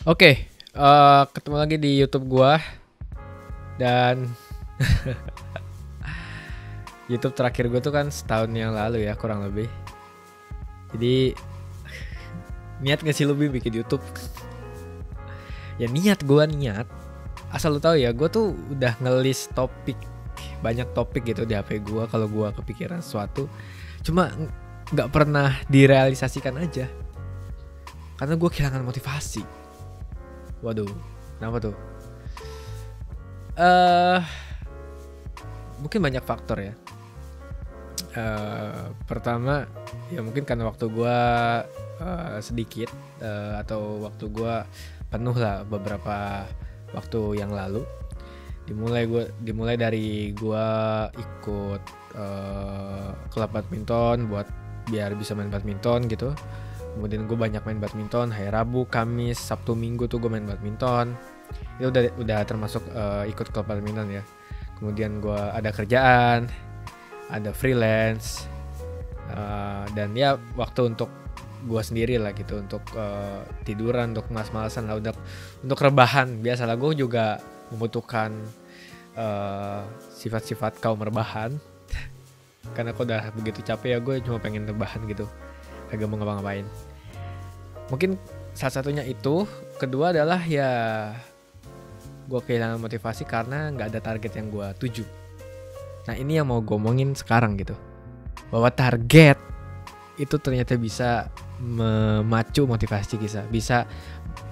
Oke, ketemu lagi di YouTube gua dan YouTube terakhir gua tuh kan setahun yang lalu ya kurang lebih. Jadi niat gak sih lu bikin YouTube? Ya niat, gua niat. Asal lu tahu ya, gua tuh udah ngelis topik, banyak topik gitu di HP gua kalau gua kepikiran sesuatu. Cuma nggak pernah direalisasikan aja. Karena gua kehilangan motivasi. Waduh, kenapa tuh? eh Mungkin banyak faktor ya. Pertama ya mungkin karena waktu gue sedikit, atau waktu gue penuh lah beberapa waktu yang lalu. Dimulai dari gue ikut klub badminton buat biar bisa main badminton gitu. Kemudian gue banyak main badminton hari Rabu, Kamis, Sabtu, Minggu tuh gue main badminton. Itu udah termasuk ikut klub badminton ya. Kemudian gue ada kerjaan, ada freelance, dan ya waktu untuk gue sendiri lah gitu, untuk tiduran, untuk malas-malasan lah, untuk rebahan. Biasalah gue juga membutuhkan sifat-sifat kaum rebahan. Karena aku udah begitu capek ya, gue cuma pengen rebahan gitu, agak mau ngapa-ngapain. Mungkin salah satunya itu. Kedua adalah ya gue kehilangan motivasi karena nggak ada target yang gue tuju. Nah ini yang mau gue omongin sekarang gitu, bahwa target itu ternyata bisa memacu motivasi kita, bisa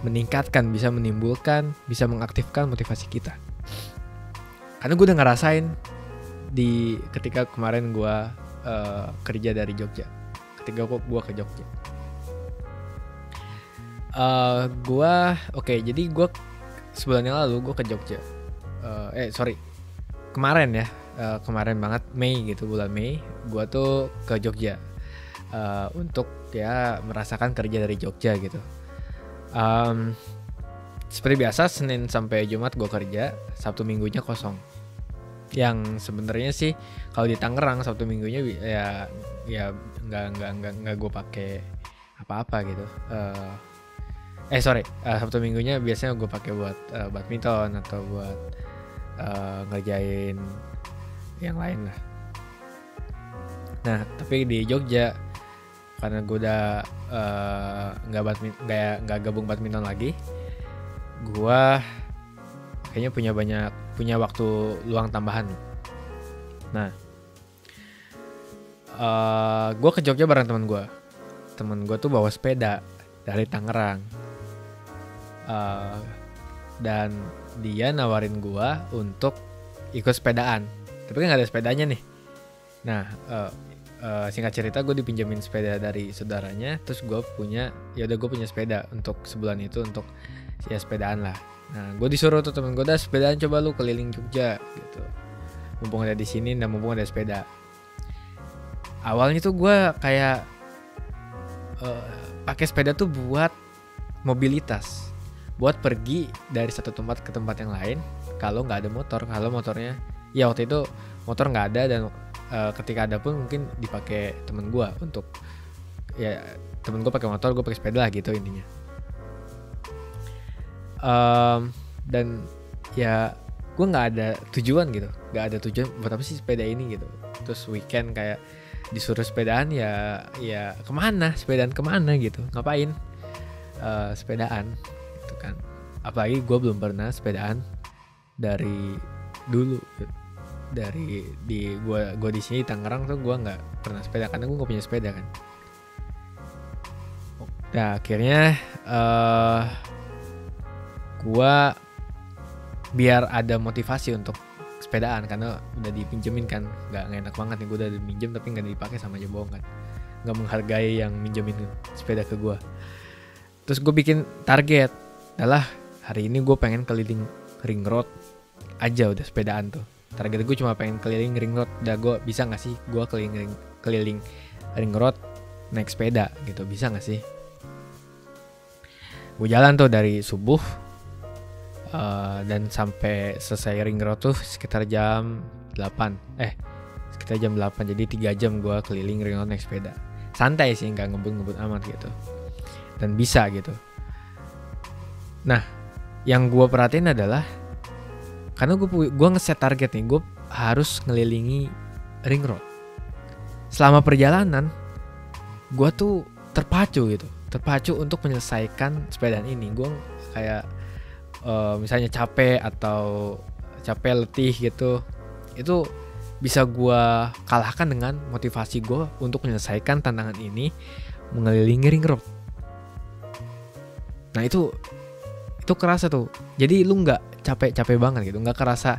meningkatkan, bisa menimbulkan, bisa mengaktifkan motivasi kita. Karena gue udah ngerasain ketika kemarin gue kerja dari Jogja, ketika gue ke Jogja. Jadi gue sebulan yang lalu gue ke Jogja. Kemarin ya, kemarin banget Mei gitu, bulan Mei gue tuh ke Jogja untuk ya merasakan kerja dari Jogja gitu. Seperti biasa Senin sampai Jumat gue kerja, Sabtu Minggunya kosong. Yang sebenarnya sih kalau di Tangerang Sabtu Minggunya ya nggak gue pakai apa-apa gitu. Sabtu Minggunya biasanya gue pakai buat badminton atau buat ngerjain yang lain lah. Nah tapi di Jogja karena gue udah nggak gabung badminton lagi, gue kayaknya punya waktu luang tambahan. Nah gue ke Jogja bareng teman gue tuh bawa sepeda dari Tangerang. Dan dia nawarin gue untuk ikut sepedaan, tapi kan gak ada sepedanya nih. Nah singkat cerita gue dipinjemin sepeda dari saudaranya. Terus gue punya sepeda untuk sebulan itu, untuk ya sepedaan lah. Nah gue disuruh tuh temen gue, dah sepedaan coba lu keliling Jogja gitu, mumpung ada di sini dan mumpung ada sepeda. Awalnya tuh gue kayak pakai sepeda tuh buat mobilitas, buat pergi dari satu tempat ke tempat yang lain kalau nggak ada motor. Kalau motornya ya waktu itu motor nggak ada, dan ketika ada pun mungkin dipakai temen gue untuk ya, temen gue pakai motor, gue pakai sepeda lah gitu intinya. Dan ya gue nggak ada tujuan gitu, nggak ada tujuan buat apa sih sepeda ini gitu. Terus weekend kayak disuruh sepedaan, ya sepedaan kemana gitu, ngapain sepedaan gitu kan. Apalagi gue belum pernah sepedaan dari dulu gitu. Dari gue di sini di Tangerang tuh gue nggak pernah sepeda karena gue nggak punya sepeda kan. Nah akhirnya gue biar ada motivasi untuk sepedaan, karena udah dipinjemin kan, nggak enak banget nih gue udah minjem tapi nggak dipakai, sama aja bohong kan, nggak menghargai yang minjemin sepeda ke gue. Terus gue bikin target adalah hari ini gue pengen keliling ring road aja, udah sepedaan tuh. Target gue cuma pengen keliling ring road. Udah, gue bisa nggak sih gue keliling ring road naik sepeda gitu, bisa nggak sih? Gue jalan tuh dari subuh dan sampai selesai ring road tuh sekitar jam 8. Sekitar jam 8. Jadi 3 jam gue keliling ring road naik sepeda. Santai sih, nggak ngebut-ngebut amat gitu. Dan bisa gitu. Nah, yang gue perhatiin adalah karena gue ngeset target nih, gue harus ngelilingi ring road. Selama perjalanan, gue tuh terpacu untuk menyelesaikan sepedaan ini. Gue kayak misalnya capek letih gitu, itu bisa gue kalahkan dengan motivasi gue untuk menyelesaikan tantangan ini mengelilingi ring road. Nah itu kerasa tuh. Jadi lu nggak capek banget gitu, nggak kerasa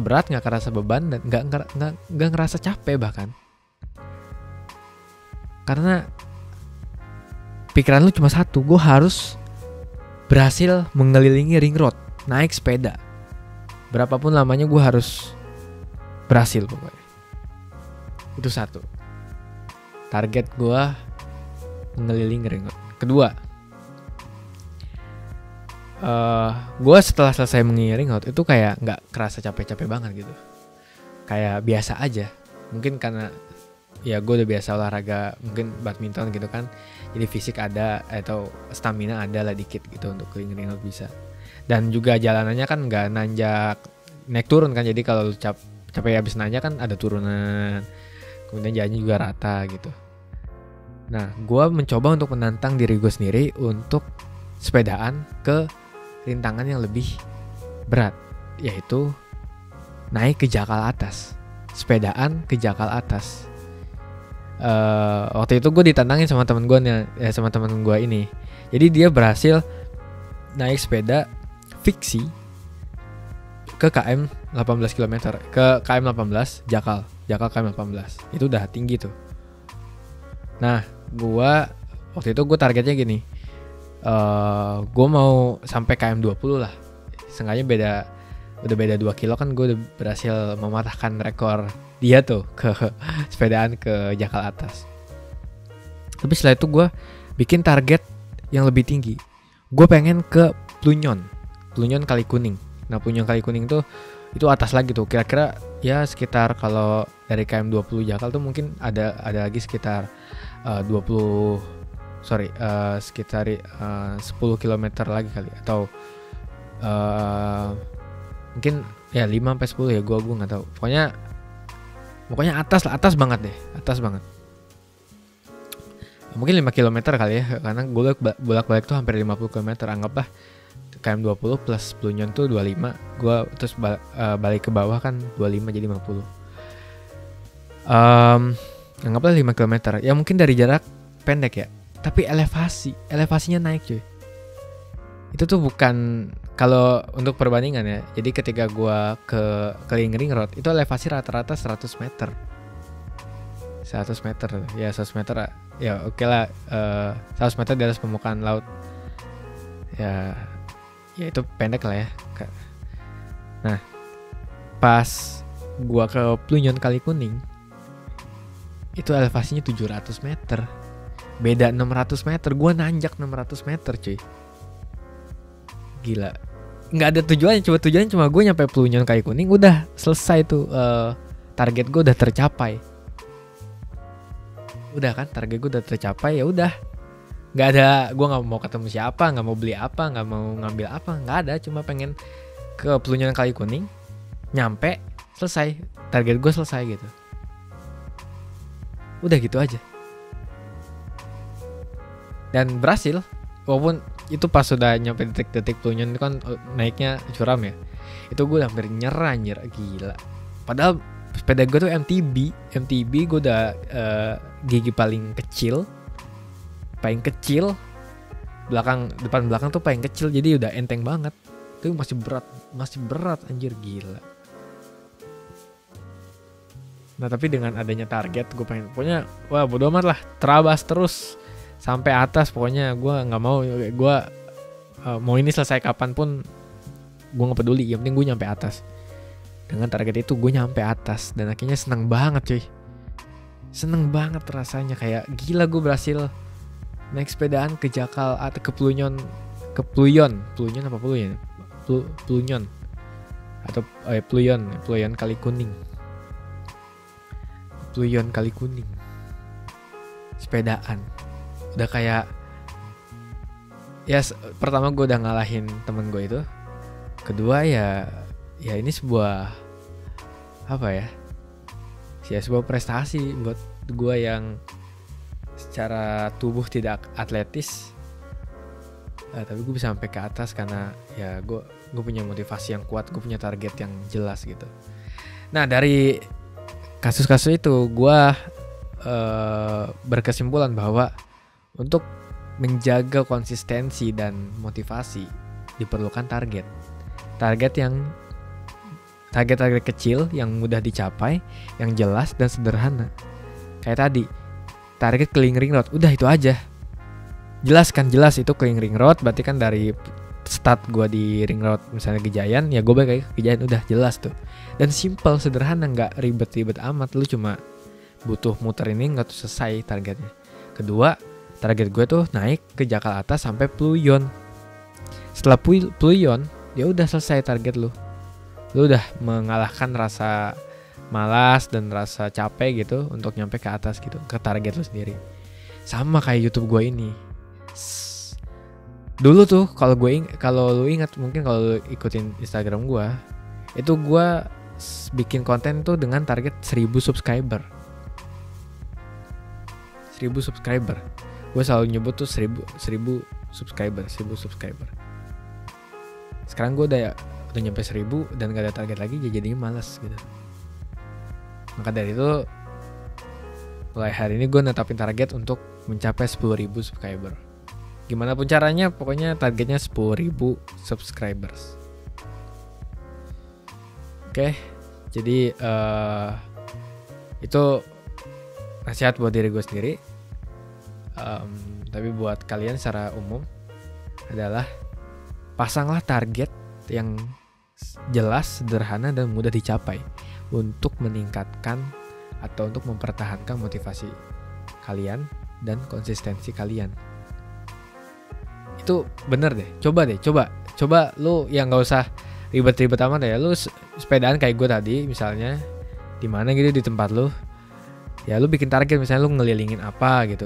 berat, nggak kerasa beban, dan nggak ngerasa capek bahkan. Karena pikiran lu cuma satu, gue harus berhasil mengelilingi ring road, naik sepeda. Berapapun lamanya gue harus berhasil pokoknya. Itu satu. Target gue mengelilingi ring road. Kedua, gue setelah selesai mengiring road itu kayak nggak kerasa capek-capek banget gitu, kayak biasa aja. Mungkin karena ya gue udah biasa olahraga, mungkin badminton gitu kan, jadi fisik ada atau stamina ada lah dikit gitu untuk keliling road bisa. Dan juga jalanannya kan nggak nanjak naik turun kan, jadi kalau capek habis nanjak kan ada turunan, kemudian jalannya juga rata gitu. Nah, gue mencoba untuk menantang diri gue sendiri untuk sepedaan ke rintangan yang lebih berat, yaitu naik ke jakal atas, sepedaan ke jakal atas. Waktu itu gue ditantangin sama temen gue ini. Jadi dia berhasil naik sepeda fiksi ke KM 18 km, ke KM 18 jakal KM 18. Itu udah tinggi tuh. Nah, waktu itu gue targetnya gini, gue mau sampai KM 20 lah. Seenggaknya udah beda 2 kilo kan, gue udah berhasil mematahkan rekor dia tuh ke sepedaan ke jakal atas. Tapi setelah itu gue bikin target yang lebih tinggi. Gue pengen ke Plunyon Kali Kuning. Nah, Plunyon Kali Kuning tuh itu atas lagi tuh, kira-kira ya sekitar, kalau dari KM 20 jakal tuh mungkin ada lagi sekitar sekitar 10 km lagi kali, atau mungkin ya 5-10 ya, gue nggak tahu. Pokoknya atas banget deh, atas banget. Mungkin 5 km kali ya, karena gue bolak-balik tuh hampir 50 km. Anggaplah KM 20 plus Plunyon tuh 25, gue terus balik ke bawah kan 25 jadi 50. Anggaplah 5 km. Ya mungkin dari jarak pendek ya, tapi elevasinya naik cuy. Itu tuh bukan, kalau untuk perbandingan ya, jadi ketika gue ke keliling ring road itu elevasi rata-rata 100 meter ya, 100 meter ya oke lah, 100 meter di atas permukaan laut ya itu pendek lah ya. Nah, pas gue ke Plunyon Kali Kuning itu elevasinya 700 meter, beda 600 meter, gue nanjak 600 meter cuy. Gila, nggak ada tujuannya cuma gue nyampe Plunyon Kali Kuning, udah selesai tuh, target gue udah tercapai. Udah kan, target gue udah tercapai, ya udah, nggak ada, gue nggak mau ketemu siapa, nggak mau beli apa, nggak mau ngambil apa, nggak ada, cuma pengen ke Plunyon Kali Kuning, nyampe, selesai, target gue selesai gitu. Udah gitu aja. Dan berhasil, walaupun itu pas sudah nyampe detik-detik Plunyon itu kan naiknya curam ya, itu gue hampir nyerah anjir, gila. Padahal sepeda gue tuh MTB gue udah gigi paling kecil, depan belakang tuh paling kecil, jadi udah enteng banget. Itu masih berat anjir, gila. Nah, tapi dengan adanya target, gue pengen, pokoknya wah bodo amat lah, terabas terus sampai atas. Pokoknya gue nggak mau, mau ini selesai kapanpun gue nggak peduli, yang penting gue nyampe atas. Dengan target itu gue nyampe atas, dan akhirnya seneng banget cuy, seneng banget rasanya, kayak gila gue berhasil naik sepedaan ke jakal atau ke Plunyon atau Plunyon Kali Kuning. Plunyon Kali Kuning sepedaan, udah kayak ya pertama gue udah ngalahin temen gue itu. Kedua ya ini sebuah apa ya? Ya sebuah prestasi buat gue yang secara tubuh tidak atletis. Tapi gue bisa sampai ke atas karena ya gue punya motivasi yang kuat, gue punya target yang jelas gitu. Nah dari kasus-kasus itu gue berkesimpulan bahwa untuk menjaga konsistensi dan motivasi diperlukan target kecil yang mudah dicapai, yang jelas dan sederhana. Kayak tadi target keliling ring road, udah itu aja. Jelas itu keliling ring road, berarti kan dari start gue di ring road misalnya Gejayan, ya gue balik lagi ke Gejayan, udah jelas tuh. Dan simple, sederhana, nggak ribet-ribet amat. Lu cuma butuh muter ini nggak tuh selesai targetnya. Kedua, target gue tuh naik ke Jakarta sampai Pluyon. Setelah Pluyon, ya udah selesai target lu. Lu udah mengalahkan rasa malas dan rasa capek gitu untuk nyampe ke atas gitu, ke target lu sendiri. Sama kayak YouTube gue ini. Dulu tuh kalau lu ingat, mungkin kalau lu ikutin Instagram gue, itu gue bikin konten tuh dengan target 1000 subscriber. 1000 subscriber. Gue selalu nyebut tuh 1000 subscriber. Sekarang gue udah nyampe 1000 dan gak ada target lagi, jadinya malas gitu. Maka dari itu mulai hari ini gue netapin target untuk mencapai 10.000 subscriber. Gimana pun caranya, pokoknya targetnya 10.000 subscribers. Oke, jadi itu nasihat buat diri gue sendiri. Tapi buat kalian secara umum adalah pasanglah target yang jelas, sederhana, dan mudah dicapai untuk meningkatkan atau untuk mempertahankan motivasi kalian dan konsistensi kalian. Itu bener deh, coba lu yang gak usah ribet-ribet amat ya. Lu sepedaan kayak gue tadi misalnya, di mana gitu di tempat lu, ya lu bikin target, misalnya lu ngelilingin apa gitu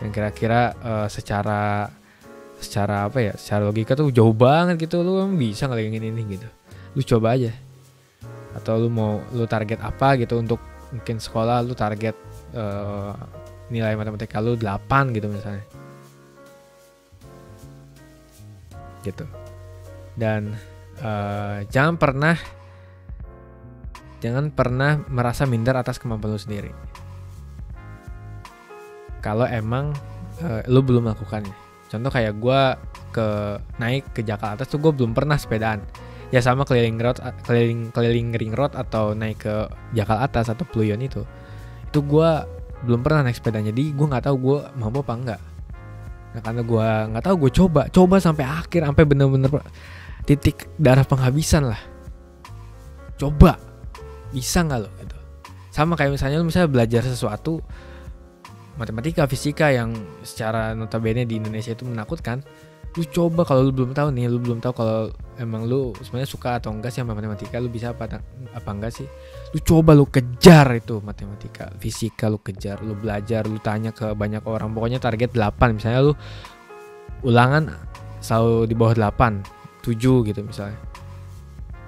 yang kira-kira secara apa ya, secara logika tuh jauh banget gitu, lu bisa ngelilingin ini gitu. Lu coba aja. Atau lu target apa gitu, untuk mungkin sekolah lu target nilai matematika lu 8 gitu misalnya. Gitu. Dan jangan pernah merasa minder atas kemampuan lu sendiri. Kalau emang lu belum melakukannya. Contoh kayak gue naik ke Jakarta tuh gue belum pernah sepedaan. Ya sama keliling ring road atau naik ke Jakarta atau Pluyon itu gue belum pernah naik sepeda. Jadi gue nggak tahu gue mampu apa enggak. Nah karena gue nggak tahu, gue coba sampai akhir, sampai bener-bener titik darah penghabisan lah. Coba bisa nggak lo gitu. Sama kayak misalnya lu belajar sesuatu, matematika, fisika yang secara notabene di Indonesia itu menakutkan. Lu coba, kalau lu belum tahu kalau emang lu sebenarnya suka atau enggak sih sama matematika, lu bisa apa enggak sih, lu coba, lu kejar itu matematika, fisika, lu kejar, lu belajar, lu tanya ke banyak orang, pokoknya target 8, misalnya lu ulangan selalu di bawah 8, 7 gitu misalnya,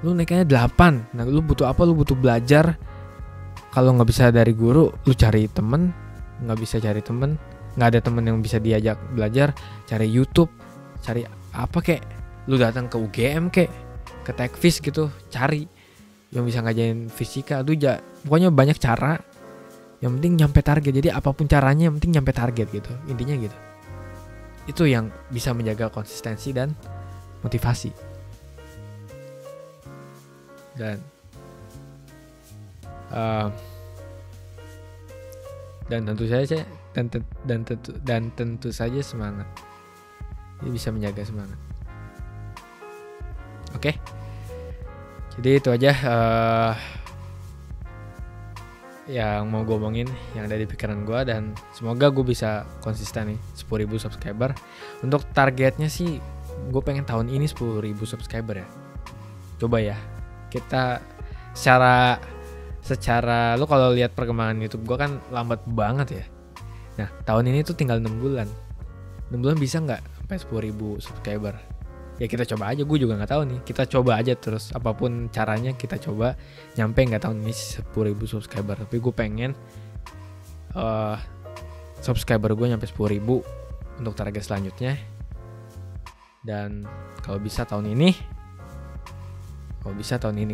lu naiknya 8, nah lu butuh apa, lu butuh belajar. Kalau nggak bisa dari guru, lu cari temen, nggak bisa cari temen, nggak ada temen yang bisa diajak belajar, cari YouTube, cari apa kek, lu datang ke UGM kek, ke Tekvis gitu, cari yang bisa ngajarin fisika. Pokoknya banyak cara, yang penting nyampe target. Jadi apapun caranya, yang penting nyampe target gitu, intinya gitu. Itu yang bisa menjaga konsistensi dan motivasi. Dan tentu saja semangat. Ini bisa menjaga semangat. Oke. Jadi itu aja yang mau gue omongin, yang ada di pikiran gue, dan semoga gue bisa konsisten nih 10.000 subscriber. Untuk targetnya sih gue pengen tahun ini 10.000 subscriber ya. Coba ya. Kita secara lu kalau lihat perkembangan YouTube gue kan lambat banget ya. Nah tahun ini tuh tinggal 6 bulan. 6 bulan bisa nggak sampai 10.000 subscriber. Ya kita coba aja, gue juga nggak tahu nih. Kita coba aja terus, apapun caranya kita coba nyampe, nggak tahu nih 10.000 subscriber. Tapi gue pengen subscriber gue nyampe 10.000 untuk target selanjutnya. Dan kalau bisa tahun ini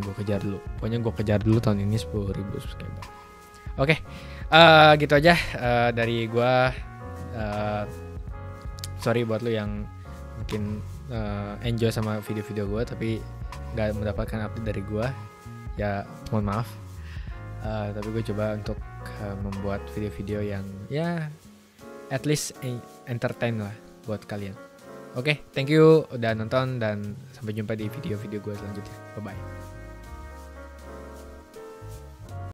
gue kejar dulu. Pokoknya gue kejar dulu tahun ini 10.000 subscriber. Oke, gitu aja dari gue. Sorry buat lu yang mungkin enjoy sama video-video gue tapi gak mendapatkan update dari gue, ya mohon maaf. Tapi gue coba untuk membuat video-video yang ya at least entertain lah buat kalian. Oke, thank you udah nonton dan sampai jumpa di video-video gue selanjutnya. Bye bye.